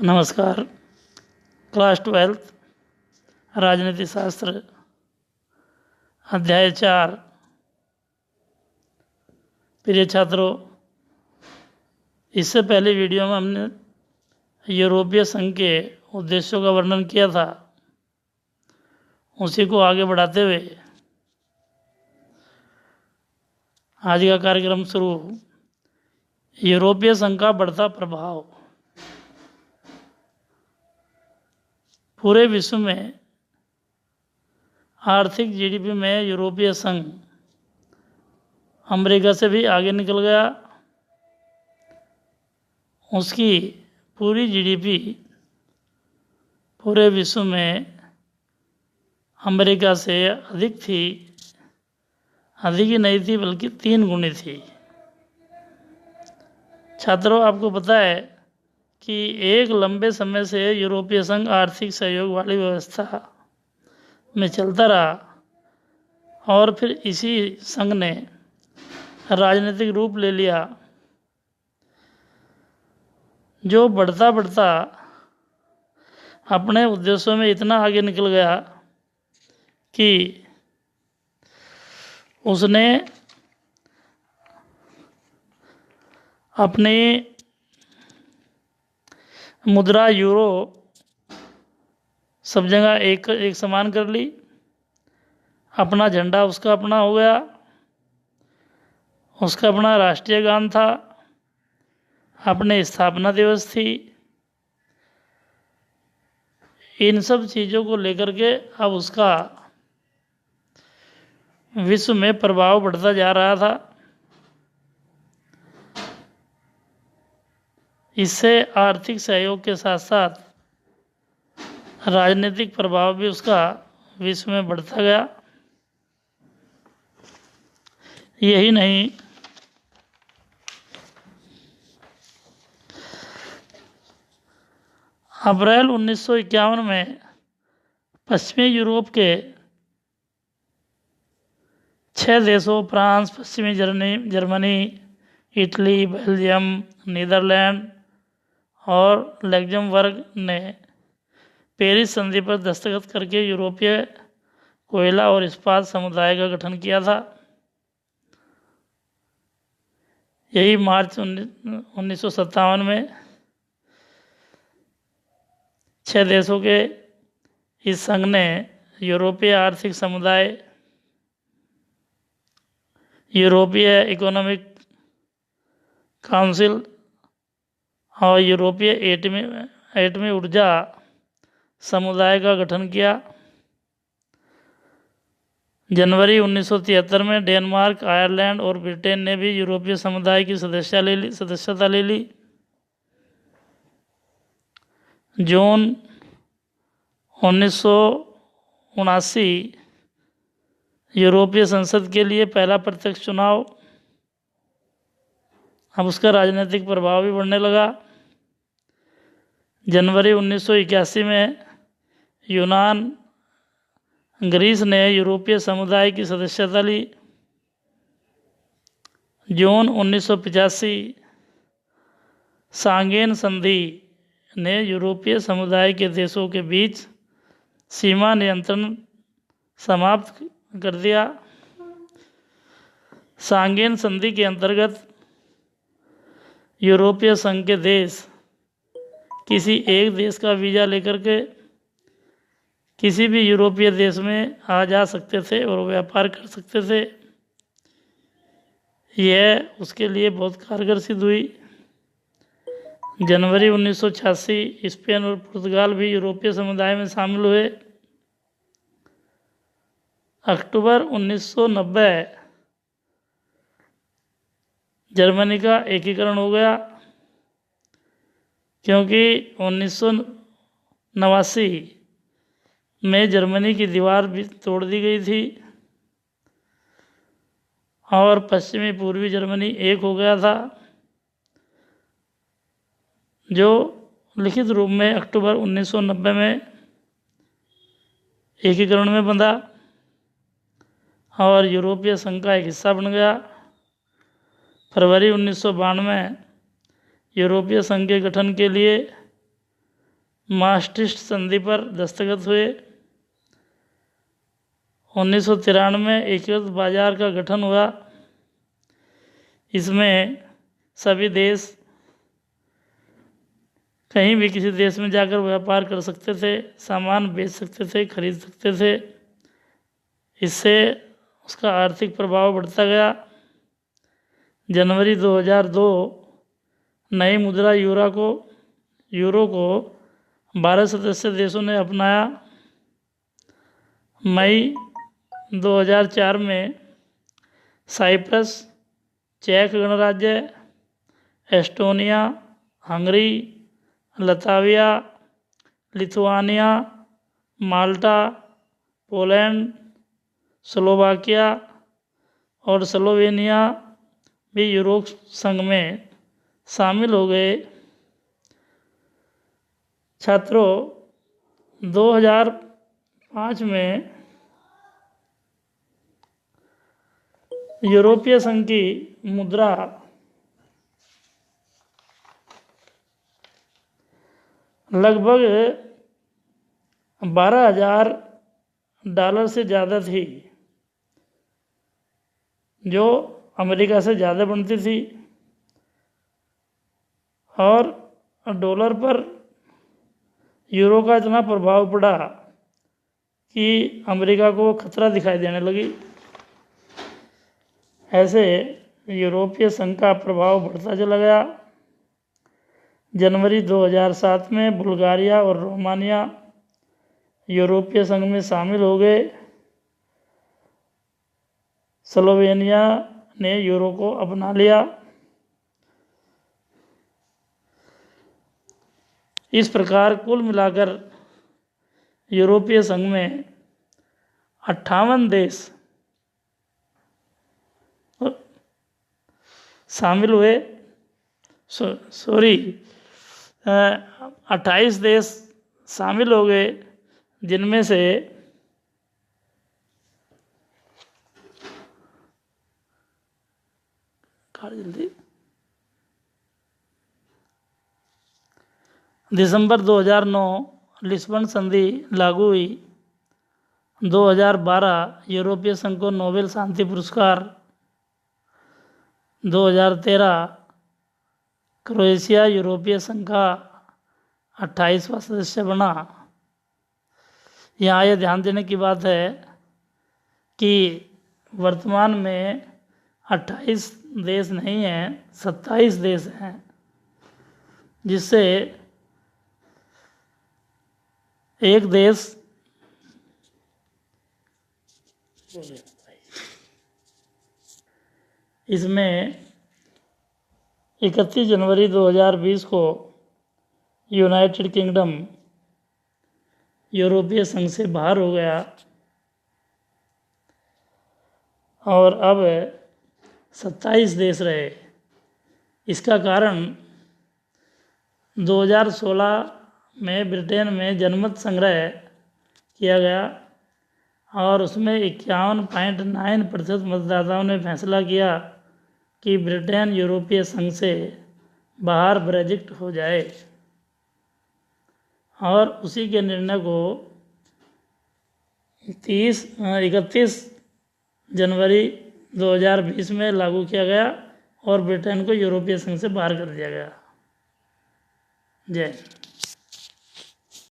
नमस्कार। क्लास 12 राजनीति शास्त्र अध्याय 4। प्रिय छात्रों, इससे पहले वीडियो में हमने यूरोपीय संघ के उद्देश्यों का वर्णन किया था। उसी को आगे बढ़ाते हुए आज का कार्यक्रम शुरू। यूरोपीय संघ का बढ़ता प्रभाव। पूरे विश्व में आर्थिक जीडीपी में यूरोपीय संघ अमेरिका से भी आगे निकल गया। उसकी पूरी जीडीपी पूरे विश्व में अमेरिका से अधिक थी। अधिक ही नहीं थी बल्कि 3 गुनी थी। छात्रों, आपको पता है कि एक लंबे समय से यूरोपीय संघ आर्थिक सहयोग वाली व्यवस्था में चलता रहा और फिर इसी संघ ने राजनीतिक रूप ले लिया, जो बढ़ता बढ़ता अपने उद्देश्यों में इतना आगे निकल गया कि उसने अपनी मुद्रा यूरो सब जगह एक समान कर ली। अपना झंडा उसका अपना हो गया। उसका अपना राष्ट्रीय गान था। अपने स्थापना दिवस थी। इन सब चीज़ों को लेकर के अब उसका विश्व में प्रभाव बढ़ता जा रहा था। इससे आर्थिक सहयोग के साथ साथ राजनीतिक प्रभाव भी उसका विश्व में बढ़ता गया। यही नहीं, अप्रैल 1951 में पश्चिमी यूरोप के 6 देशों फ्रांस, पश्चिमी जर्मनी, इटली, बेल्जियम, नीदरलैंड और लग्जमबर्ग ने पेरिस संधि पर दस्तखत करके यूरोपीय कोयला और इस्पात समुदाय का गठन किया था। यही मार्च 1957 में 6 देशों के इस संघ ने यूरोपीय आर्थिक समुदाय, यूरोपीय इकोनॉमिक काउंसिल और यूरोपीय एटमी ऊर्जा समुदाय का गठन किया। जनवरी 1973 में डेनमार्क, आयरलैंड और ब्रिटेन ने भी यूरोपीय समुदाय की सदस्यता ले ली। जून 1979 यूरोपीय संसद के लिए पहला प्रत्यक्ष चुनाव। अब उसका राजनीतिक प्रभाव भी बढ़ने लगा। जनवरी 1981 में यूनान, ग्रीस ने यूरोपीय समुदाय की सदस्यता ली। जून 1985 शांघेन संधि ने यूरोपीय समुदाय के देशों के बीच सीमा नियंत्रण समाप्त कर दिया। शांघेन संधि के अंतर्गत यूरोपीय संघ के देश किसी एक देश का वीज़ा लेकर के किसी भी यूरोपीय देश में आ जा सकते थे और व्यापार कर सकते थे। यह उसके लिए बहुत कारगर सिद्ध हुई। जनवरी 1986 स्पेन और पुर्तगाल भी यूरोपीय समुदाय में शामिल हुए। अक्टूबर 1990 जर्मनी का एकीकरण हो गया, क्योंकि 1989 में जर्मनी की दीवार भी तोड़ दी गई थी और पश्चिमी पूर्वी जर्मनी एक हो गया था, जो लिखित रूप में अक्टूबर 1990 में एकीकरण में बंधा और यूरोपीय संघ का एक हिस्सा बन गया। फरवरी 1992 यूरोपीय संघ के गठन के लिए मास्ट्रिक्ट संधि पर दस्तखत हुए। 1993 में एकीकृत बाजार का गठन हुआ। इसमें सभी देश कहीं भी किसी देश में जाकर व्यापार कर सकते थे, सामान बेच सकते थे, खरीद सकते थे। इससे उसका आर्थिक प्रभाव बढ़ता गया। जनवरी 2002 नई मुद्रा यूरो को 12 सदस्य देशों ने अपनाया। मई 2004 में साइप्रस, चेक गणराज्य, एस्टोनिया, हंगरी, लताविया, लिथुआनिया, माल्टा, पोलैंड, स्लोवाकिया और स्लोवेनिया भी यूरोप संघ में शामिल हो गए। छात्रों, 2005 में यूरोपीय संघ की मुद्रा लगभग $12,000 से ज़्यादा थी, जो अमेरिका से ज़्यादा बनती थी, और डॉलर पर यूरो का इतना प्रभाव पड़ा कि अमेरिका को खतरा दिखाई देने लगी। ऐसे यूरोपीय संघ का प्रभाव बढ़ता चला गया। जनवरी 2007 में बुल्गारिया और रोमानिया यूरोपीय संघ में शामिल हो गए। स्लोवेनिया ने यूरो को अपना लिया। इस प्रकार कुल मिलाकर यूरोपीय संघ में 58 देश शामिल हुए। 28 देश शामिल हो गए, जिनमें से दिसंबर 2009 लिस्बन संधि लागू हुई। 2012 यूरोपीय संघ को नोबेल शांति पुरस्कार। 2013 क्रोएशिया यूरोपीय संघ का 28वां सदस्य बना। यहाँ यह ध्यान देने की बात है कि वर्तमान में 28 देश नहीं हैं, 27 देश हैं, जिससे एक देश इसमें 31 जनवरी 2020 को यूनाइटेड किंगडम यूरोपीय संघ से बाहर हो गया और अब 27 देश रहे। इसका कारण 2016 में ब्रिटेन में जनमत संग्रह किया गया और उसमें 51.9% मतदाताओं ने फैसला किया कि ब्रिटेन यूरोपीय संघ से बाहर ब्रेजिट हो जाए, और उसी के निर्णय को 31 जनवरी 2020 में लागू किया गया और ब्रिटेन को यूरोपीय संघ से बाहर कर दिया गया। जय हिंद।